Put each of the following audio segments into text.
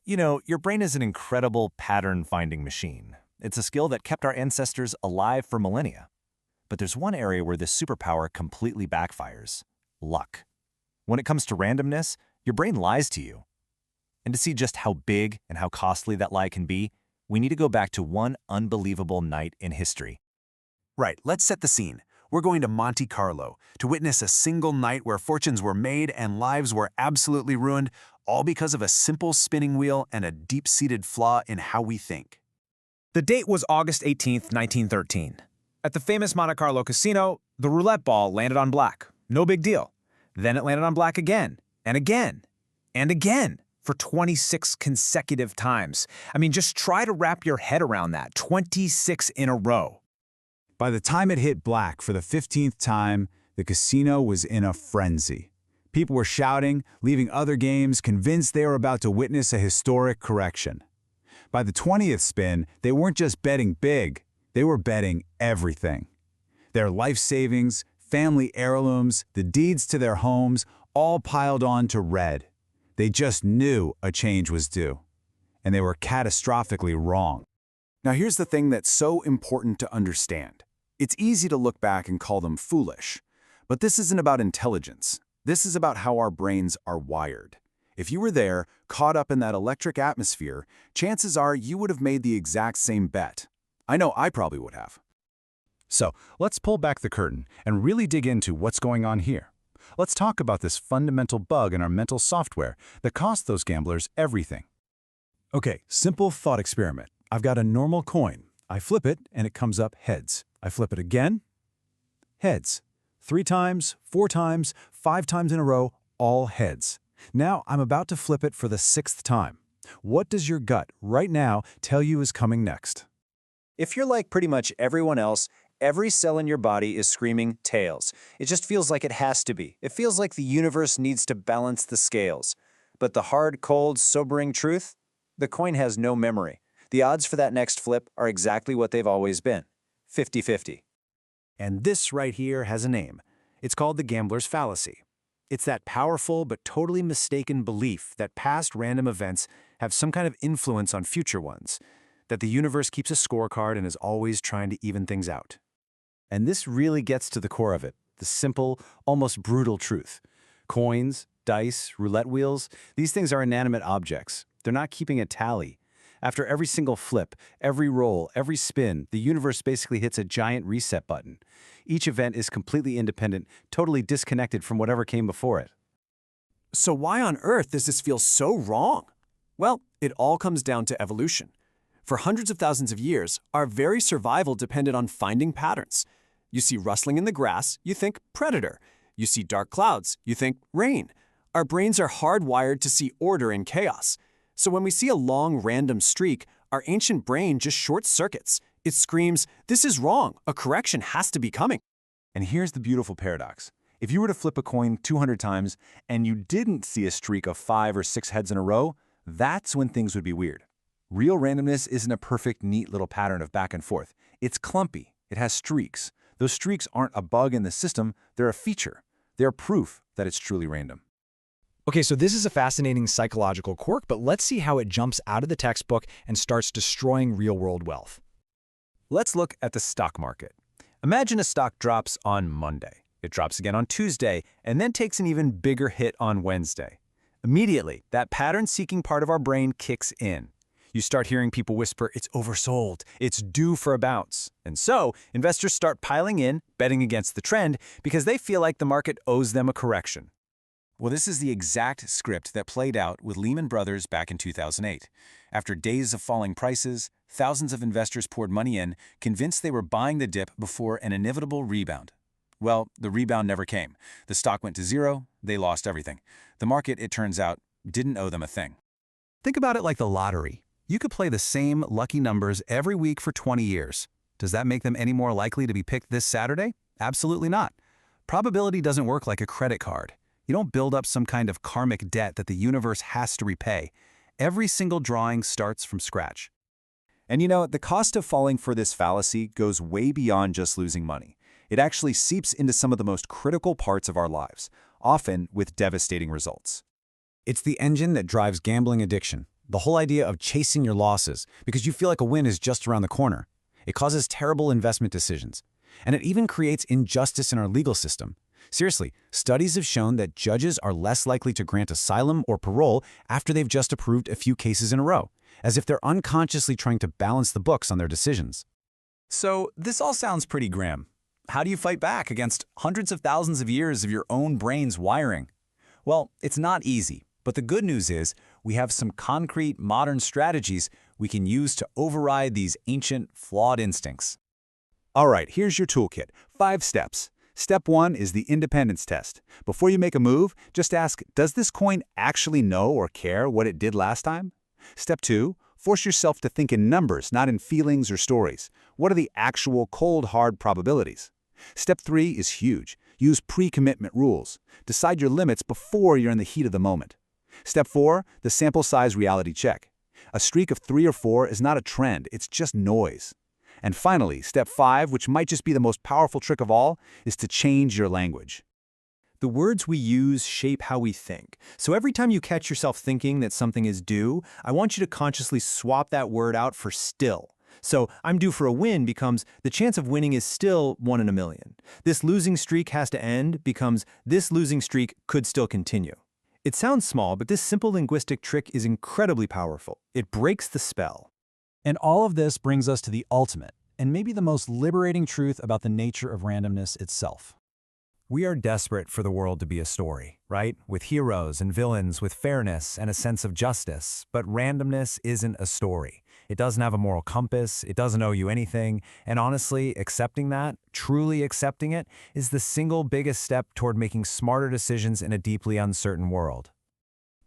You know, your brain is an incredible pattern-finding machine. It's a skill that kept our ancestors alive for millennia. But there's one area where this superpower completely backfires: luck. When it comes to randomness, your brain lies to you. And to see just how big and how costly that lie can be, we need to go back to one unbelievable night in history. Right, let's set the scene. We're going to Monte Carlo to witness a single night where fortunes were made and lives were absolutely ruined, all because of a simple spinning wheel and a deep-seated flaw in how we think. The date was August 18th, 1913. At the famous Monte Carlo Casino, the roulette ball landed on black. No big deal. Then it landed on black again, and again, and again, for 26 consecutive times. I mean, just try to wrap your head around that. 26 in a row. By the time it hit black for the 15th time, the casino was in a frenzy. People were shouting, leaving other games, convinced they were about to witness a historic correction. By the 20th spin, they weren't just betting big, they were betting everything. Their life savings, family heirlooms, the deeds to their homes, all piled on to red. They just knew a change was due. And they were catastrophically wrong. Now here's the thing that's so important to understand. It's easy to look back and call them foolish. But this isn't about intelligence. This is about how our brains are wired. If you were there, caught up in that electric atmosphere, chances are you would have made the exact same bet. I know I probably would have. So, let's pull back the curtain and really dig into what's going on here. Let's talk about this fundamental bug in our mental software that cost those gamblers everything. Okay, simple thought experiment. I've got a normal coin. I flip it and it comes up heads. I flip it again, heads. 3 times, 4 times, 5 times in a row, all heads. Now I'm about to flip it for the 6th time. What does your gut right now tell you is coming next? If you're like pretty much everyone else, every cell in your body is screaming tails. It just feels like it has to be. It feels like the universe needs to balance the scales. But the hard, cold, sobering truth? The coin has no memory. The odds for that next flip are exactly what they've always been: 50-50. And this right here has a name. It's called the gambler's fallacy. It's that powerful but totally mistaken belief that past random events have some kind of influence on future ones, that the universe keeps a scorecard and is always trying to even things out. And this really gets to the core of it, the simple, almost brutal truth. Coins, dice, roulette wheels, these things are inanimate objects. They're not keeping a tally. After every single flip, every roll, every spin, the universe basically hits a giant reset button. Each event is completely independent, totally disconnected from whatever came before it. So why on earth does this feel so wrong? Well, it all comes down to evolution. For hundreds of thousands of years, our very survival depended on finding patterns. You see rustling in the grass, you think predator. You see dark clouds, you think rain. Our brains are hardwired to see order in chaos. So when we see a long, random streak, our ancient brain just short-circuits. It screams, "This is wrong. A correction has to be coming." And here's the beautiful paradox. If you were to flip a coin 200 times and you didn't see a streak of 5 or 6 heads in a row, that's when things would be weird. Real randomness isn't a perfect, neat little pattern of back and forth. It's clumpy. It has streaks. Those streaks aren't a bug in the system. They're a feature. They're proof that it's truly random. Okay, so this is a fascinating psychological quirk, but let's see how it jumps out of the textbook and starts destroying real-world wealth. Let's look at the stock market. Imagine a stock drops on Monday. It drops again on Tuesday, and then takes an even bigger hit on Wednesday. Immediately, that pattern-seeking part of our brain kicks in. You start hearing people whisper, "It's oversold, it's due for a bounce." And so, investors start piling in, betting against the trend, because they feel like the market owes them a correction. Well, this is the exact script that played out with Lehman Brothers back in 2008. After days of falling prices, thousands of investors poured money in, convinced they were buying the dip before an inevitable rebound. Well, the rebound never came. The stock went to zero, they lost everything. The market, it turns out, didn't owe them a thing. Think about it like the lottery. You could play the same lucky numbers every week for 20 years. Does that make them any more likely to be picked this Saturday? Absolutely not. Probability doesn't work like a credit card. You don't build up some kind of karmic debt that the universe has to repay. Every single drawing starts from scratch. And you know, the cost of falling for this fallacy goes way beyond just losing money. It actually seeps into some of the most critical parts of our lives, often with devastating results. It's the engine that drives gambling addiction. the whole idea of chasing your losses because you feel like a win is just around the corner. It causes terrible investment decisions. And it even creates injustice in our legal system. Seriously, studies have shown that judges are less likely to grant asylum or parole after they've just approved a few cases in a row, as if they're unconsciously trying to balance the books on their decisions. So this all sounds pretty grim. How do you fight back against hundreds of thousands of years of your own brain's wiring? Well, it's not easy, but the good news is we have some concrete, modern strategies we can use to override these ancient, flawed instincts. All right, here's your toolkit. 5 steps. Step 1 is the independence test. Before you make a move, just ask, does this coin actually know or care what it did last time? Step 2, force yourself to think in numbers, not in feelings or stories. What are the actual cold, hard probabilities? Step 3 is huge. Use pre-commitment rules. Decide your limits before you're in the heat of the moment. Step 4, the sample size reality check. A streak of 3 or 4 is not a trend, it's just noise. And finally, step 5, which might just be the most powerful trick of all, is to change your language. The words we use shape how we think. So every time you catch yourself thinking that something is due, I want you to consciously swap that word out for still. So I'm due for a win becomes the chance of winning is still 1 in a million. This losing streak has to end becomes this losing streak could still continue. It sounds small, but this simple linguistic trick is incredibly powerful. It breaks the spell. And all of this brings us to the ultimate, and maybe the most liberating truth about the nature of randomness itself. We are desperate for the world to be a story, right? With heroes and villains, with fairness and a sense of justice. But randomness isn't a story. It doesn't have a moral compass, it doesn't owe you anything, and honestly, accepting that, truly accepting it, is the single biggest step toward making smarter decisions in a deeply uncertain world.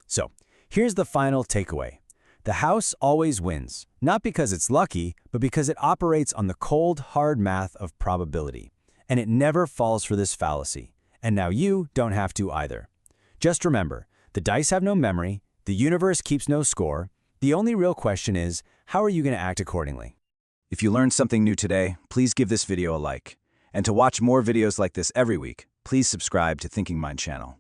So, here's the final takeaway. The house always wins, not because it's lucky, but because it operates on the cold, hard math of probability. And it never falls for this fallacy. And now you don't have to either. Just remember, the dice have no memory, the universe keeps no score. The only real question is, how are you going to act accordingly? If you learned something new today, please give this video a like. And to watch more videos like this every week, please subscribe to Thinking Mind channel.